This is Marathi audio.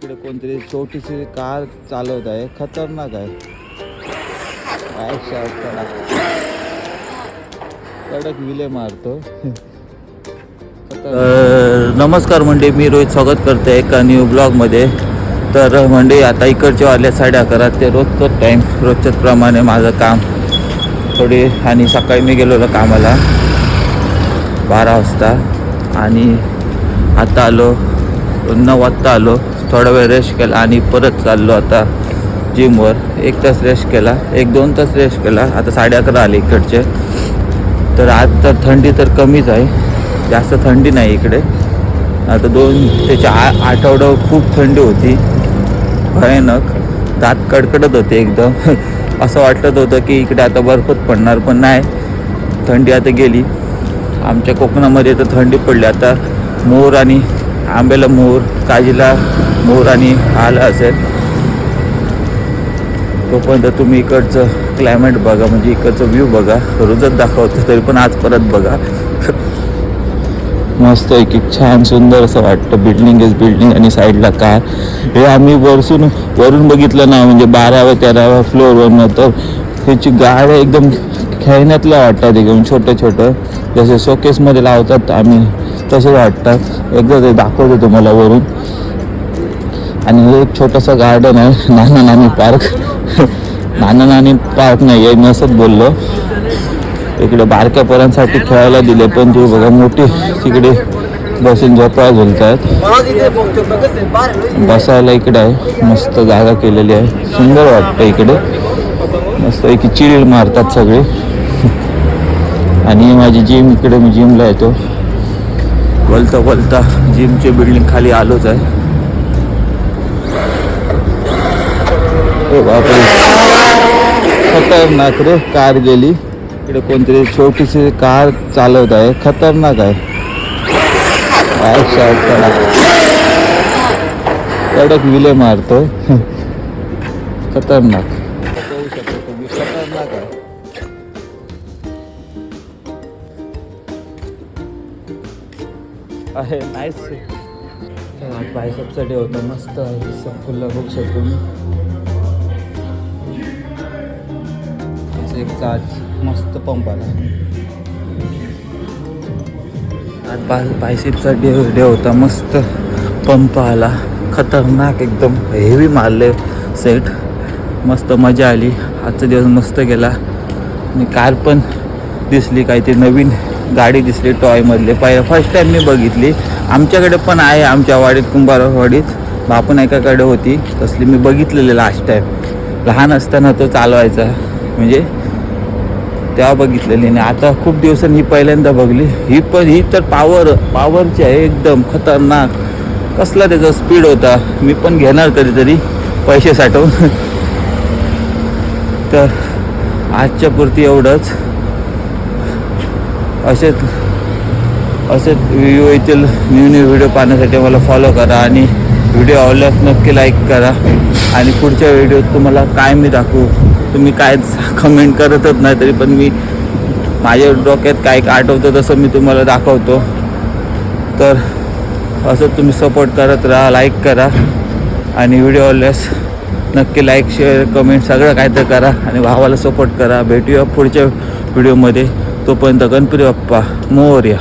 इकडे कोणतरी छोटीशी कार चालवत आहे, खतरनाक आहे. कडक विले मारतो. नमस्कार मंडळी, मी रोहित स्वागत करते एका न्यू ब्लॉगमध्ये. तर मंडळी आता इकडचे वाजले 11:30. ते रोजचं टाईम, रोजच्याच प्रमाणे माझं काम थोडी. आणि सकाळी मी गेलो कामाला 12 वाजता आणि आता आलो 9 वाजता आलो. थोडा वेळ रेस्ट केला आणि परत चाललो आता जिमवर. 1 तास रेस्ट केला, 1-2 तास रेस्ट केला. आता 11:30 आले इकडचे. तर आज तर थंडी तर कमीच आहे, जास्त थंडी नाही इकडे. आता 2 आठवडं खूप थंडी होती, भयानक. दात कडकडत होते एकदम. असं वाटत होतं की इकडे आता बर्फच पडणार, पण नाही, थंडी आता गेली. आमच्या कोकणामध्ये तर थंडी पडली. आता मोर आणि आंब्याला मोर, काजीला मोर आणि आलं असेल. तोपर्यंत तुम्ही इकडचं क्लायमेट बघा, म्हणजे इकडचं व्ह्यू बघा. रोजच दाखवतो तरी पण आज परत बघा. मस्त आहे की, छान सुंदर असं वाटतं. बिल्डिंग आणि साईडला कार. हे आम्ही वरून बघितलं ना, म्हणजे 12व्या 13व्या फ्लोअरवरनं. तर त्याची गाड्या एकदम खेळण्यातल्या वाटतात, एकदम छोटं जसे शोकेसमध्ये लावतात आम्ही तसे वाटतात. एकदा ते दाखवतो तुम्हाला वरून. आणि हे एक छोटंसं गार्डन आहे, नाना नानी पार्क नाही आहे, नसत बोललो. इकडे बारक्या पोरांसाठी खेळायला दिले, पण ते बघा मोठी तिकडे बसून झोपाळा झुलत आहेत. बसायला इकडे आहे, मस्त जागा केलेली आहे, सुंदर वाटतं इकडे. मस्त एक चिल मारतात सगळे. आणि माझी जिम इकडे, मी जिमला येतो. बोलता जिमची बिल्डिंग खाली आलोच आहे. बापरे, खतरनाक रे, कार गेली. इकडे कोणतरी छोटीशी कार चालवत आहे, खतरनाक आहे. कडक विले मारतो. खतरनाक खतरनाक आहे. नाईस. बायसेप्सचा डे होता, मस्त आहे. फुल्ला बघू शकतो मी. एक मस्त पंप आला. आज बायसेपचा डे होता, मस्त पंप आला. खतरनाक एकदम हेवी मारले सेट. मस्त मजा आली. आजचा दिवस मस्त गेला. आणि कार पण दिसली, काहीतरी नवीन गाडी दिसली टॉयमधले. फर्स्ट टाईम मी बघितली. आमच्याकडे पण आहे, आमच्या वाडीत, कुंभारवाडीत बापन एकाकडे होती तसली. मी बघितलेली लास्ट टाईम लहान असताना, तो चालवायचा, म्हणजे तेव्हा बघितलेली. आणि आता खूप दिवसांनी ही पहिल्यांदा बघली. ही तर पावरची आहे, एकदम खतरनाक. कसला त्याचा स्पीड होता. मी पण घेणार कधीतरी पैसे साठवून. तर आजच्या पुरती एवढंच. असेच व्हिडिओ येतील. न्यू व्हिडिओ पाहण्यासाठी मला फॉलो करा. आणि व्हिडिओ आवडल्यास नक्की लाईक करा. आणि पुढच्या व्हिडिओत तुम्हाला काय मी दाखवू, तुम्ही काय कमेंट करतच नाही, तरी पण मी माझ्या डोक्यात काय आठवतं तसं मी तुम्हाला दाखवतो. तर असं तुम्ही सपोर्ट करत राहा, लाईक करा. आणि व्हिडिओ आवडल्यास नक्की लाईक, शेअर, कमेंट सगळं काय तर करा. आणि भावाला सपोर्ट करा. भेटूया पुढच्या व्हिडिओमध्ये. तोपर्यंत गणपती बाप्पा मोरया.